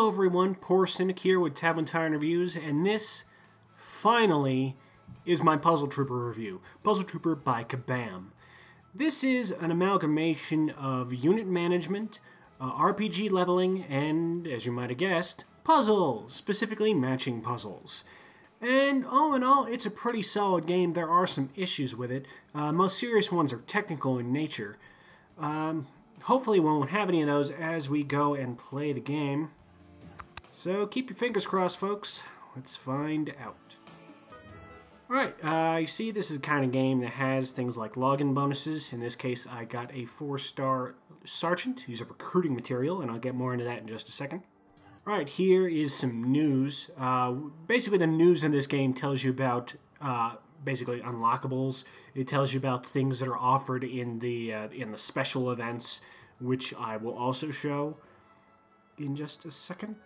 Hello everyone, Poor Cynic here with Tyrant Reviews, and this, finally, is my Puzzle Trooper review. Puzzle Trooper by Kabam. This is an amalgamation of unit management, RPG leveling, and, as you might have guessed, puzzles, specifically matching puzzles. And all in all, it's a pretty solid game. There are some issues with it. Most serious ones are technical in nature. Hopefully we won't have any of those as we go and play the game. So keep your fingers crossed, folks. Let's find out. Alright, you see this is the kind of game that has things like login bonuses. In this case, I got a 4-star sergeant who's a recruiting material, and I'll get more into that in just a second. Alright, here is some news. Basically, the news in this game tells you about basically unlockables. It tells you about things that are offered in the special events, which I will also show in just a second.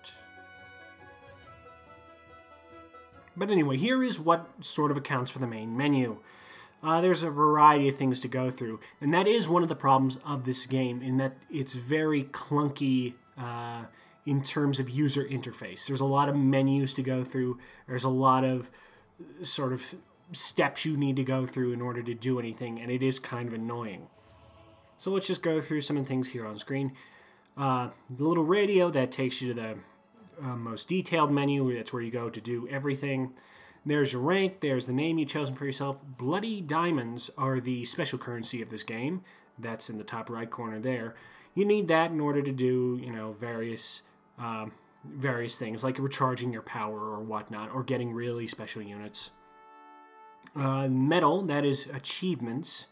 But anyway, here is what sort of accounts for the main menu. There's a variety of things to go through, and that is one of the problems of this game, in that it's very clunky in terms of user interface. There's a lot of menus to go through. There's a lot of sort of steps you need to go through in order to do anything, and it is kind of annoying. So let's just go through some of the things here on screen. The little radio that takes you to the most detailed menu. That's where you go to do everything. There's your rank. There's the name you've chosen for yourself. Bloody diamonds are the special currency of this game. That's in the top right corner there. You need that in order to do, you know, various things like recharging your power or whatnot, or getting really special units. Medal, that is achievements.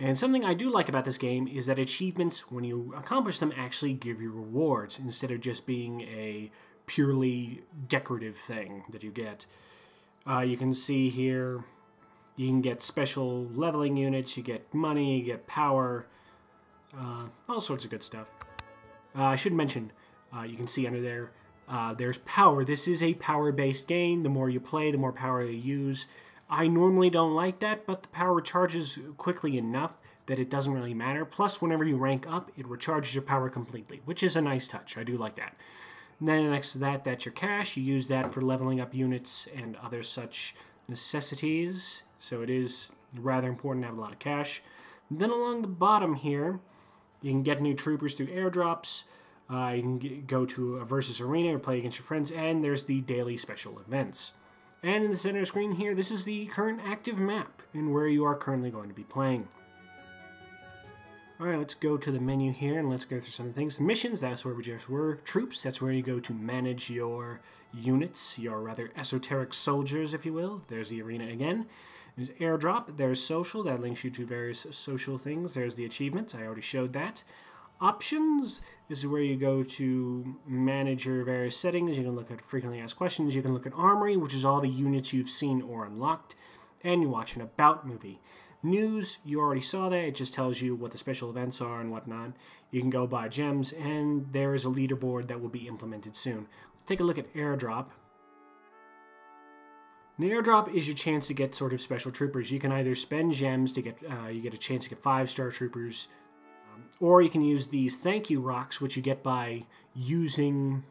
And something I do like about this game is that achievements, when you accomplish them, actually give you rewards instead of just being a purely decorative thing that you get. You can see here, you can get special leveling units, you get money, you get power, all sorts of good stuff. I should mention, you can see under there, there's power. This is a power-based game. The more you play, the more power you use. I normally don't like that, but the power recharges quickly enough that it doesn't really matter. Plus, whenever you rank up, it recharges your power completely, which is a nice touch. I do like that. And then next to that, that's your cash. You use that for leveling up units and other such necessities. So it is rather important to have a lot of cash. And then along the bottom here, you can get new troopers through airdrops. You can go to a versus arena or play against your friends. And there's the daily special events. And in the center screen here, this is the current active map and where you are currently going to be playing. Alright, let's go to the menu here and let's go through some of the things. Missions, that's where we just were. Troops, that's where you go to manage your units, your rather esoteric soldiers, if you will. There's the arena again. There's airdrop, there's social, that links you to various social things. There's the achievements, I already showed that. Options, this is where you go to manage your various settings. You can look at frequently asked questions. You can look at Armory, which is all the units you've seen or unlocked. And you watch an About movie. News, you already saw that. It just tells you what the special events are and whatnot. You can go buy gems, and there is a leaderboard that will be implemented soon. Let's take a look at Airdrop. The airdrop is your chance to get sort of special troopers. You can either spend gems to get, you get a chance to get 5-star troopers, or you can use these thank you rocks, which you get by using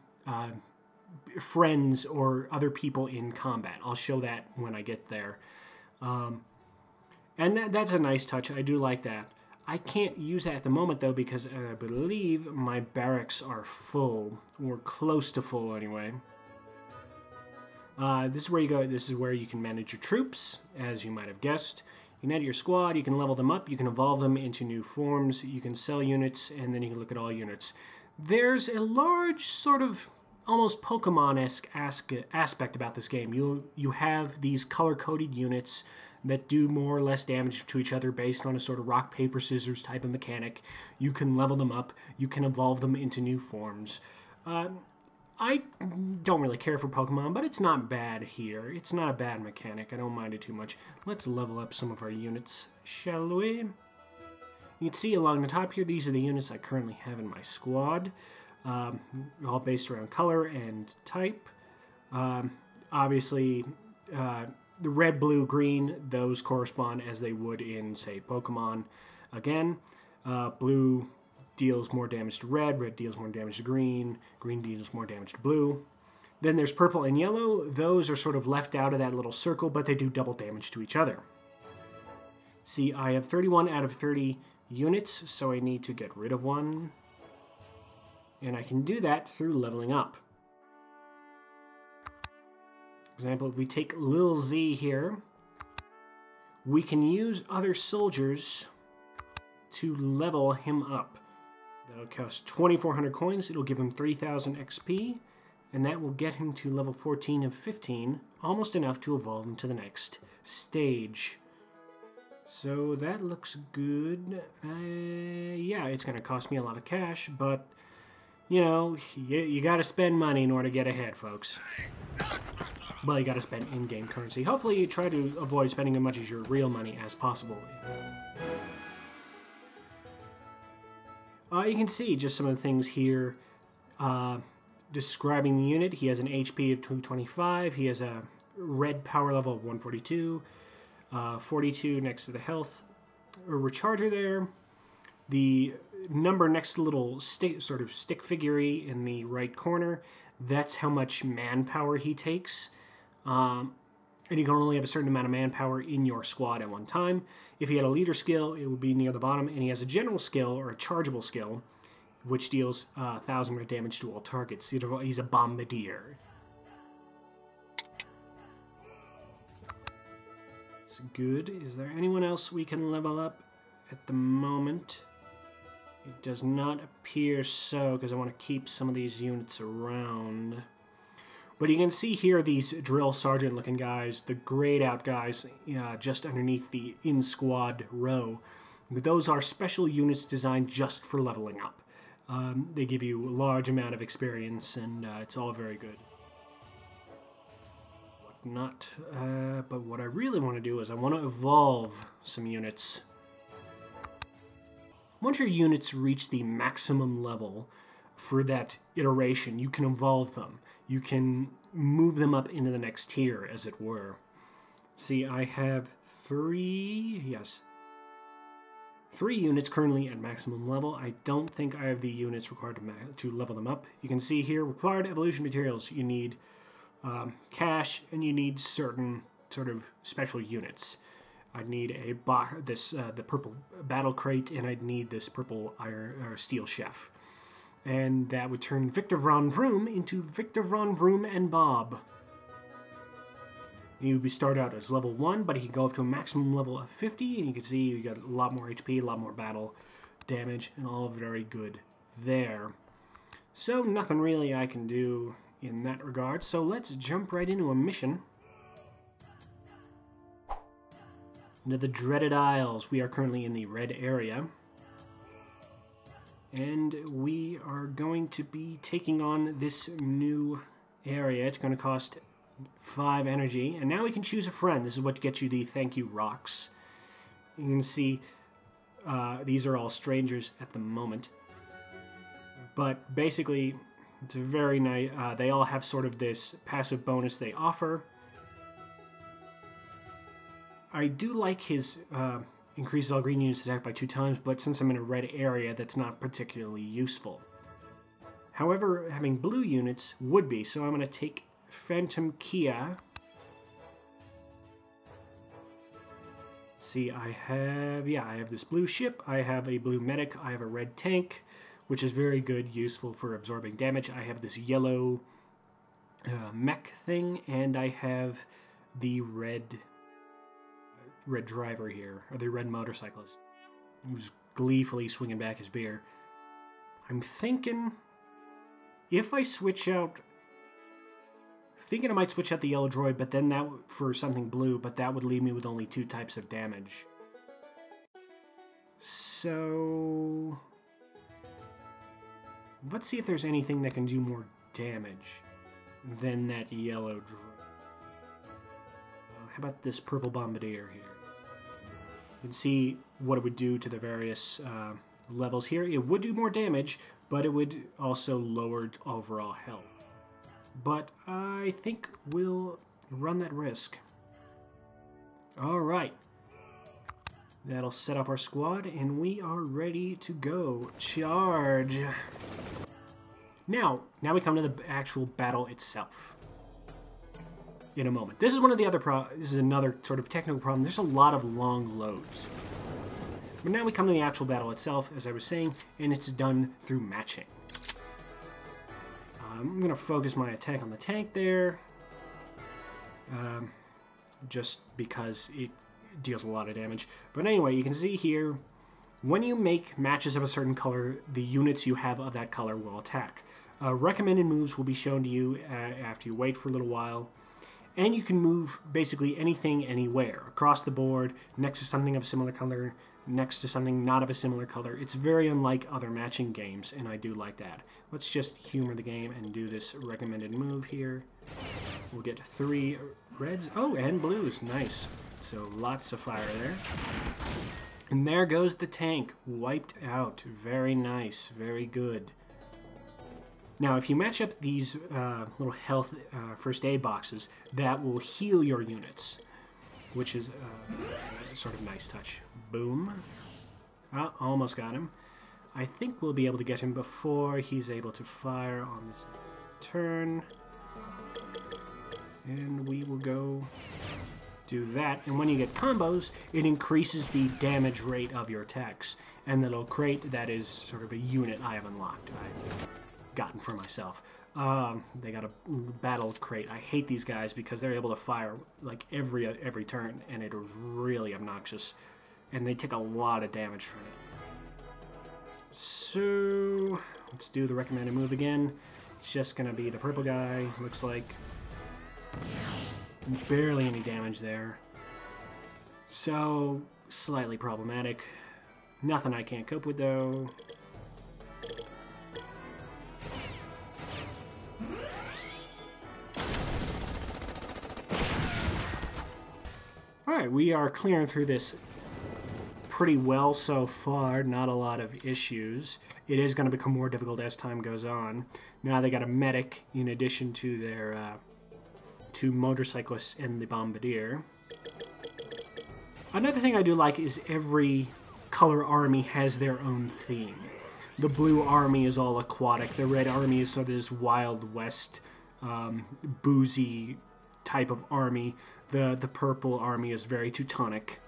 friends or other people in combat. I'll show that when I get there. And that's a nice touch. I do like that. I can't use that at the moment, though, because I believe my barracks are full, or close to full anyway. This is where you go. This is where you can manage your troops, as you might have guessed. You can add your squad, you can level them up, you can evolve them into new forms, you can sell units, and then you can look at all units. There's a large sort of almost Pokemon-esque aspect about this game. You have these color-coded units that do more or less damage to each other based on a sort of rock, paper, scissors type of mechanic. You can level them up, you can evolve them into new forms. I don't really care for Pokemon, but it's not bad here. It's not a bad mechanic. I don't mind it too much. Let's level up some of our units, shall we? You can see along the top here, these are the units I currently have in my squad. All based around color and type. Obviously, the red, blue, green, those correspond as they would in, say, Pokemon. Again, blue deals more damage to red, red deals more damage to green, green deals more damage to blue. Then there's purple and yellow. Those are sort of left out of that little circle, but they do double damage to each other. See, I have 31 out of 30 units, so I need to get rid of one. And I can do that through leveling up. For example, if we take Lil Z here, we can use other soldiers to level him up. That'll cost 2,400 coins. It'll give him 3,000 XP, and that will get him to level 14 and 15, almost enough to evolve him to the next stage. So that looks good. Yeah, it's going to cost me a lot of cash, but, you know, you got to spend money in order to get ahead, folks. Well, you got to spend in-game currency. Hopefully you try to avoid spending as much as your real money as possible. You can see just some of the things here describing the unit. He has an HP of 225. He has a red power level of 142. 42 next to the health recharger there. The number next to the little sort of stick figure in the right corner, that's how much manpower he takes. And you can only have a certain amount of manpower in your squad at one time. If he had a leader skill, it would be near the bottom. And he has a general skill, or a chargeable skill, which deals 1,000 red damage to all targets. He's a bombardier. It's good. Is there anyone else we can level up at the moment? It does not appear so, because I want to keep some of these units around. But you can see here these drill sergeant looking guys, the grayed out guys just underneath the in-squad row. Those are special units designed just for leveling up. They give you a large amount of experience, and it's all very good. But what I really want to do is I want to evolve some units. Once your units reach the maximum level for that iteration, you can evolve them. You can move them up into the next tier, as it were. See, I have three units currently at maximum level. I don't think I have the units required to level them up. You can see here, required evolution materials. You need cash, and you need certain sort of special units. I'd need the purple battle crate, and I'd need this purple iron or steel chef. And that would turn Victor Von Vroom into Victor Von Vroom and Bob. He would start out as level 1, but he can go up to a maximum level of 50, and you can see you got a lot more HP, a lot more battle damage, and all very good there. So nothing really I can do in that regard, so let's jump right into a mission. Into the Dreaded Isles. We are currently in the red area. And we are going to be taking on this new area. It's going to cost 5 energy. And now we can choose a friend. This is what gets you the thank you rocks. You can see these are all strangers at the moment. But basically, it's a very nice... they all have sort of this passive bonus they offer. I do like his... increases all green units attack by 2 times, but since I'm in a red area, that's not particularly useful. However, having blue units would be, so I'm going to take Phantom Kia. See, I have this blue ship, I have a blue medic, I have a red tank, which is very good, useful for absorbing damage. I have this yellow mech thing, and I have the red driver here, or the red motorcyclist, who's gleefully swinging back his beer. I'm thinking if I switch out, I might switch out the yellow droid, but then that for something blue, but that would leave me with only 2 types of damage. So let's see if there's anything that can do more damage than that yellow droid. How about this purple bombardier here? You can see what it would do to the various levels here. It would do more damage, but it would also lower overall health. But I think we'll run that risk. Alright. That'll set up our squad, and we are ready to go. Charge! Now we come to the actual battle itself. In a moment. This is one of the other this is another sort of technical problem. There's a lot of long loads. But now we come to the actual battle itself, as I was saying, and it's done through matching. I'm going to focus my attack on the tank there, just because it deals a lot of damage. But anyway, you can see here, when you make matches of a certain color, the units you have of that color will attack. Recommended moves will be shown to you after you wait for a little while. And you can move basically anything, anywhere, across the board, next to something of a similar color, next to something not of a similar color. It's very unlike other matching games, and I do like that. Let's just humor the game and do this recommended move here. We'll get 3 reds. Oh, and blues. Nice. So lots of fire there. And there goes the tank. Wiped out. Very nice. Very good. Now, if you match up these little health first aid boxes, that will heal your units, which is a sort of nice touch. Boom. Oh, almost got him. I think we'll be able to get him before he's able to fire on this turn. And we will go do that. And when you get combos, it increases the damage rate of your attacks. And the little crate, that is sort of a unit I have unlocked. Gotten for myself. They got a battle crate. I hate these guys because they're able to fire like every turn, and it was really obnoxious. And they take a lot of damage from it. So let's do the recommended move again. It's just gonna be the purple guy. Looks like barely any damage there. So slightly problematic. Nothing I can't cope with though. Alright, we are clearing through this pretty well so far. Not a lot of issues. It is going to become more difficult as time goes on. Now they got a medic in addition to their 2 motorcyclists and the bombardier. Another thing I do like is every color army has their own theme. The blue army is all aquatic. The red army is sort of this Wild West, boozy type of army. The purple army is very Teutonic.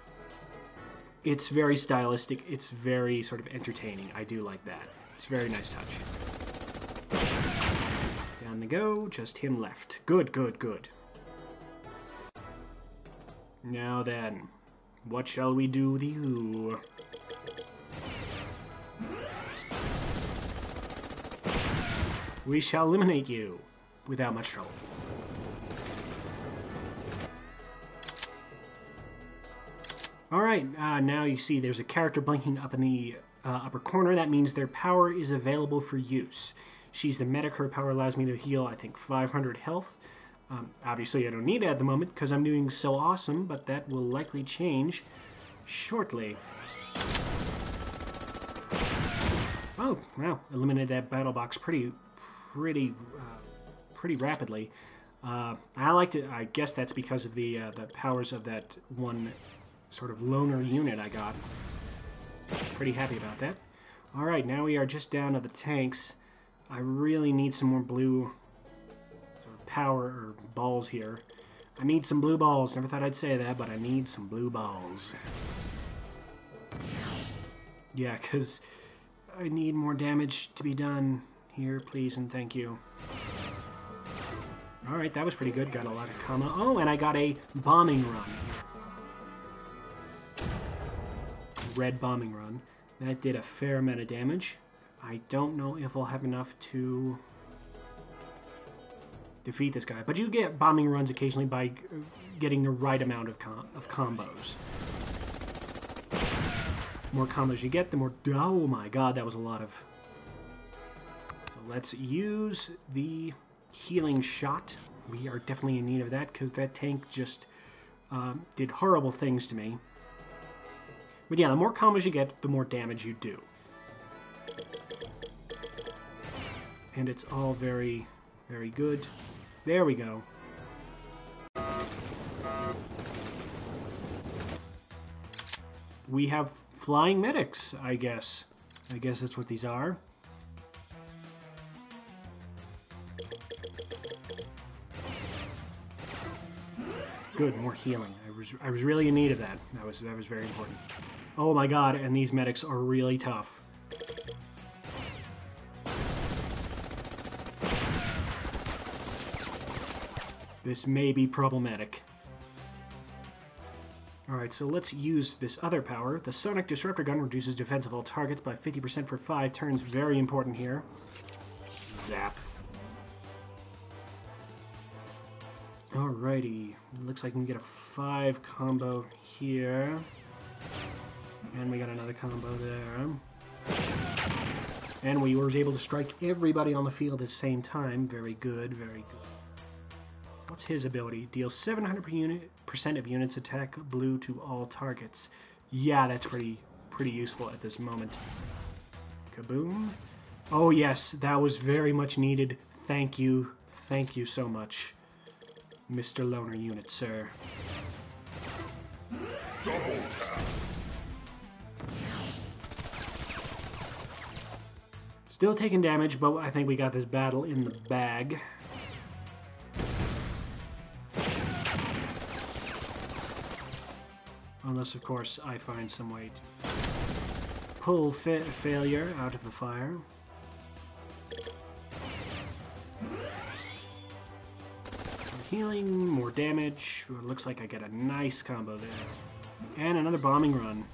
It's very stylistic. It's very sort of entertaining. I do like that. It's a very nice touch. Down they go. Just him left. Good, good, good. Now then, what shall we do with you? We shall eliminate you without much trouble. Alright, now you see there's a character blinking up in the upper corner. That means their power is available for use. She's the medic. Her power allows me to heal, I think, 500 health. Obviously, I don't need it at the moment because I'm doing so awesome, but that will likely change shortly. Oh, wow. Eliminated that battle box pretty rapidly. I liked it. I guess that's because of the powers of that one sort of loner unit I got. Pretty happy about that. Alright, now we are just down to the tanks. I really need some more blue sort of power or balls here. I need some blue balls. Never thought I'd say that, but I need some blue balls. Yeah, because I need more damage to be done here, please and thank you. Alright, that was pretty good. Got a lot of comma. Oh, and I got a bombing run. Red bombing run. That did a fair amount of damage. I don't know if I'll have enough to defeat this guy, but you get bombing runs occasionally by getting the right amount of combos. The more combos you get, the more... Oh my god, that was a lot of... So let's use the healing shot. We are definitely in need of that because that tank just did horrible things to me. But yeah, the more combos you get, the more damage you do. And it's all very, very good. There we go. we have flying medics, I guess. I guess that's what these are. Good, more healing. I was really in need of that. That was very important. Oh my god, and these medics are really tough. This may be problematic. Alright, so let's use this other power. The Sonic Disruptor Gun reduces defense of all targets by 50% for 5 turns. Very important here. Zap. Alrighty. Looks like we can get a 5 combo here. And we got another combo there. And we were able to strike everybody on the field at the same time. Very good, very good. What's his ability? Deals 700% of units attack blue to all targets. Yeah, that's pretty useful at this moment. Kaboom. Oh yes, that was very much needed. Thank you. Thank you so much, Mr. Loner Unit, sir. Double tap. Still taking damage, but I think we got this battle in the bag. Unless, of course, I find some way to pull failure out of the fire. Some healing, more damage. Ooh, it looks like I get a nice combo there. And another bombing run.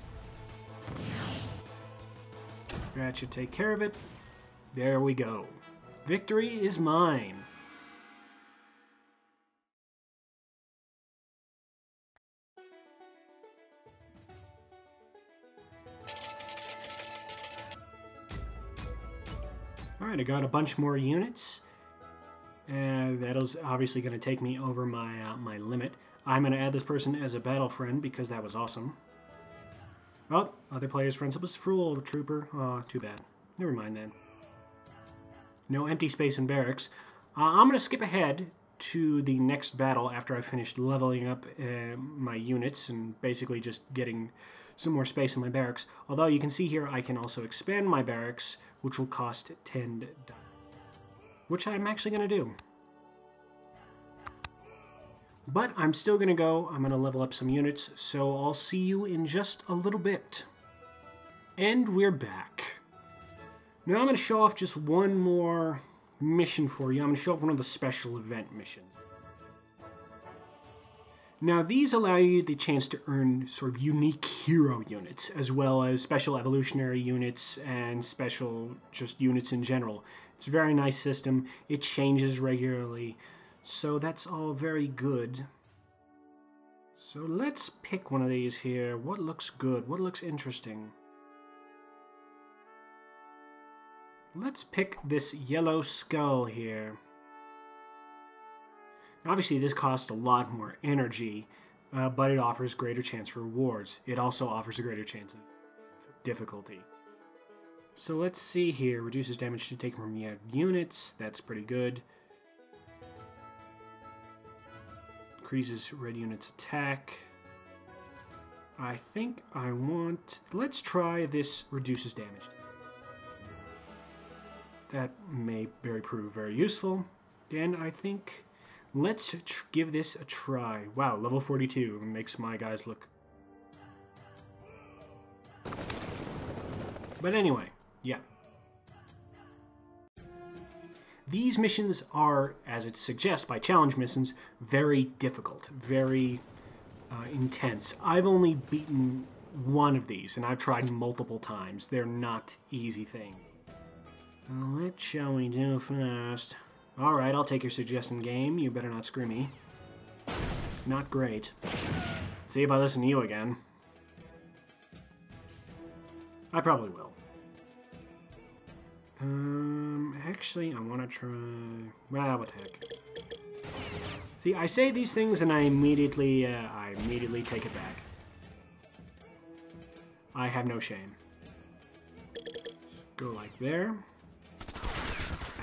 That should take care of it. There we go. Victory is mine. Alright, I got a bunch more units. That'll obviously going to take me over my my limit. I'm going to add this person as a battle friend because that was awesome. Oh, other player's friends. It was Fool Trooper. Aw, too bad. Never mind then. No empty space in barracks. I'm going to skip ahead to the next battle after I finished leveling up my units and basically just getting some more space in my barracks. Although you can see here I can also expand my barracks, which will cost $10. Which I'm actually going to do. But I'm still going to go. I'm going to level up some units, so I'll see you in just a little bit. And we're back. Now I'm going to show off just one more mission for you. I'm going to show off one of the special event missions. Now these allow you the chance to earn sort of unique hero units, as well as special evolutionary units and special just units in general. It's a very nice system. It changes regularly, so that's all very good. So let's pick one of these here. What looks good? What looks interesting? Let's pick this yellow skull here. Obviously this costs a lot more energy, but it offers greater chance for rewards. It also offers a greater chance of difficulty. So let's see here. Reduces damage to take from units. That's pretty good. Increases red units' attack. I think I want... Let's try this reduces damage. That may prove very useful. And I think... Let's give this a try. Wow, level 42 makes my guys look... But anyway, yeah. These missions are, as it suggests by challenge missions, very difficult, very intense. I've only beaten one of these, and I've tried multiple times. They're not easy things. What shall we do first? Alright, I'll take your suggestion, game. You better not screw me. Not great. See if I listen to you again. I probably will. Actually, I want to try... Well, what the heck. See, I say these things and I immediately take it back. I have no shame. Go like there.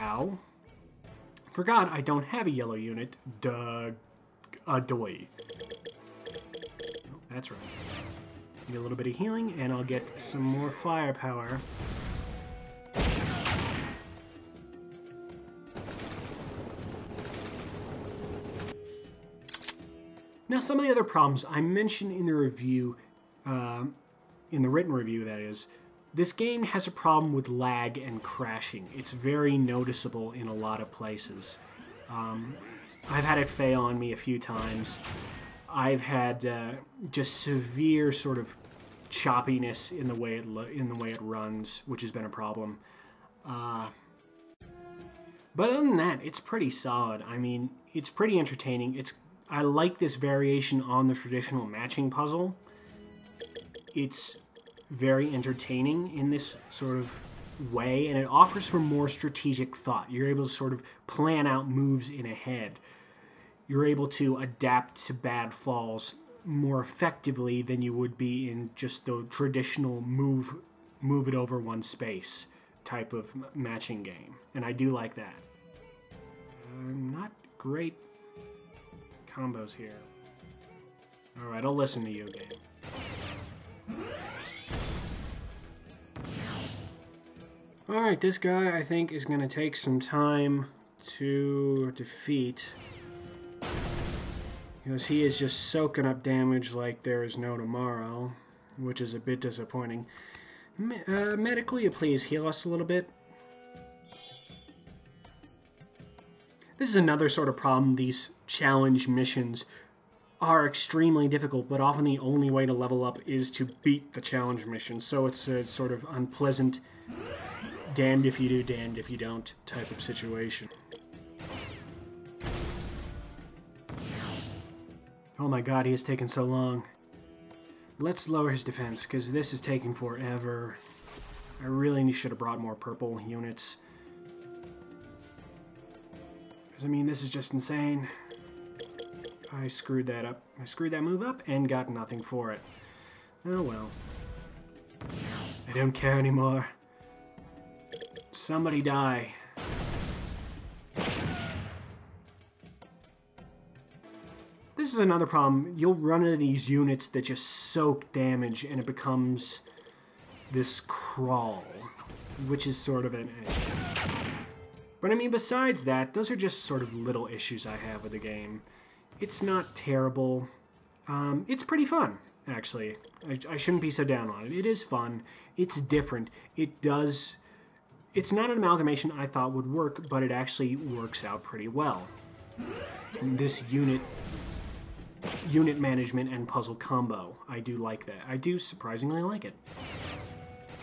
Ow. Forgot I don't have a yellow unit. Duh. Adoy. Oh, that's right. Get a little bit of healing, and I'll get some more firepower. Now, some of the other problems I mentioned in the review, in the written review that is, this game has a problem with lag and crashing. It's very noticeable in a lot of places. I've had it fail on me a few times. I've had just severe sort of choppiness in the way it runs, which has been a problem. But other than that, it's pretty solid. I mean, it's pretty entertaining. I like this variation on the traditional matching puzzle. It's very entertaining in this sort of way, and it offers for more strategic thought. You're able to sort of plan out moves in ahead. You're able to adapt to bad falls more effectively than you would be in just the traditional move it over one space type of matching game. And I do like that. Not great combos here. Alright, I'll listen to you, game. Alright, this guy I think is going to take some time to defeat, because he is just soaking up damage like there is no tomorrow, which is a bit disappointing. Medic, will you please heal us a little bit? This is another sort of problem. These challenge missions are extremely difficult, but often the only way to level up is to beat the challenge mission. So it's a sort of unpleasant, damned if you do, damned if you don't type of situation. Oh my god, he has taken so long. Let's lower his defense, because this is taking forever. I really should have brought more purple units. Because, I mean, this is just insane. I screwed that up. I screwed that move up and got nothing for it. Oh well. I don't care anymore. Somebody die. This is another problem. You'll run into these units that just soak damage and it becomes this crawl, which is sort of an issue. But I mean, besides that, those are just sort of little issues I have with the game. It's not terrible. It's pretty fun, actually. I shouldn't be so down on it. It is fun. It's different. It's not an amalgamation I thought would work, but it actually works out pretty well. This unit management and puzzle combo, I do like that. I do surprisingly like it.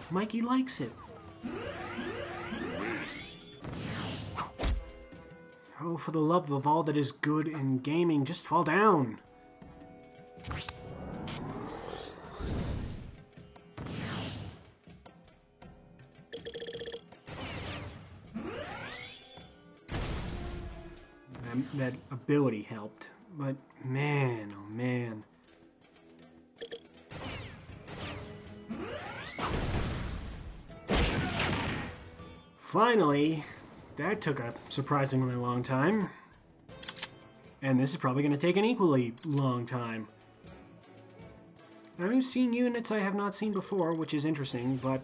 Mikey likes it. Oh, for the love of all that is good in gaming, just fall down. That ability helped, but man, oh man. Finally, that took a surprisingly long time. And this is probably going to take an equally long time. I'm seeing units I have not seen before, which is interesting, but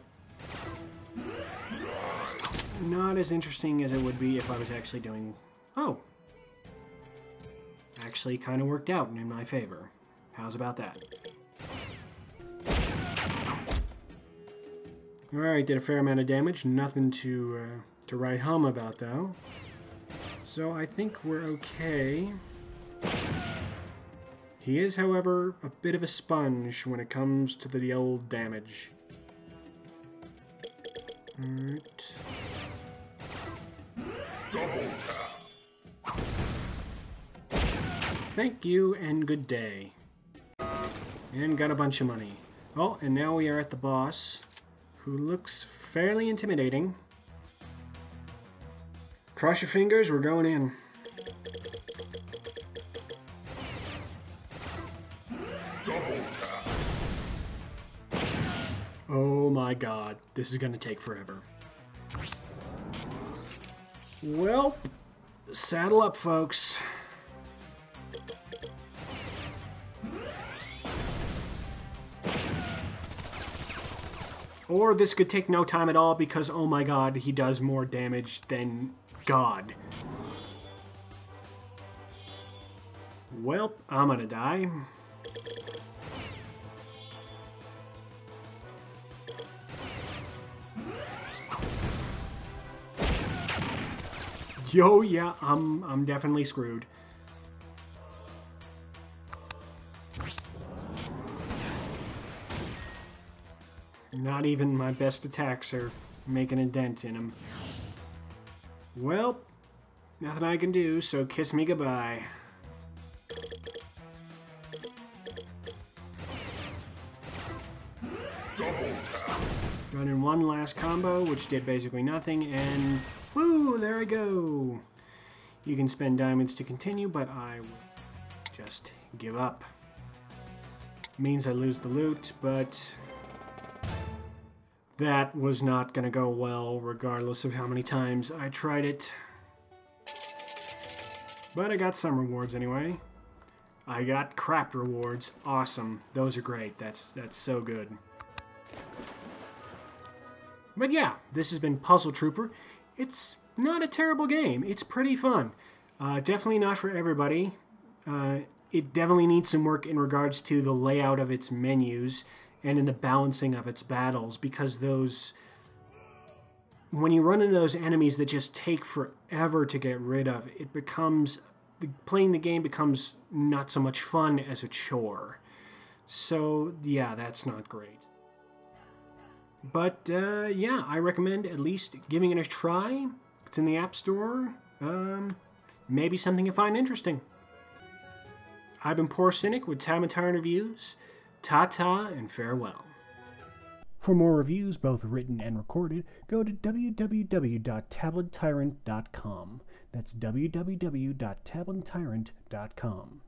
not as interesting as it would be if I was actually doing... Oh. Actually kind of worked out in my favor. How's about that? Alright, did a fair amount of damage. Nothing to write home about, though. So I think we're okay. He is, however, a bit of a sponge when it comes to the old damage. Alright. Double tap. Thank you, and good day. And got a bunch of money. Oh, and now we are at the boss, who looks fairly intimidating. Cross your fingers, we're going in. Double tap. Oh my god, this is gonna take forever. Well, saddle up, folks. Or this could take no time at all because, oh my god, he does more damage than God. Well, I'm gonna die. Yo, yeah, I'm definitely screwed. Not even my best attacks are making a dent in him. Well, nothing I can do, so kiss me goodbye. Got in one last combo, which did basically nothing, and woo, there I go. You can spend diamonds to continue, but I will just give up. Means I lose the loot, but that was not gonna go well, regardless of how many times I tried it. But I got some rewards anyway. I got crap rewards. Awesome. Those are great. That's so good. But yeah, this has been Puzzle Trooper. It's not a terrible game. It's pretty fun. Definitely not for everybody. It definitely needs some work in regards to the layout of its menus and in the balancing of its battles, because when you run into those enemies that just take forever to get rid of, it becomes, playing the game becomes not so much fun as a chore. So yeah, that's not great. But yeah, I recommend at least giving it a try. It's in the App Store. Maybe something you find interesting. I've been Poor Cynic with Tyrant Reviews. Ta-ta and farewell. For more reviews, both written and recorded, go to www.tablettyrant.com. That's www.tablettyrant.com.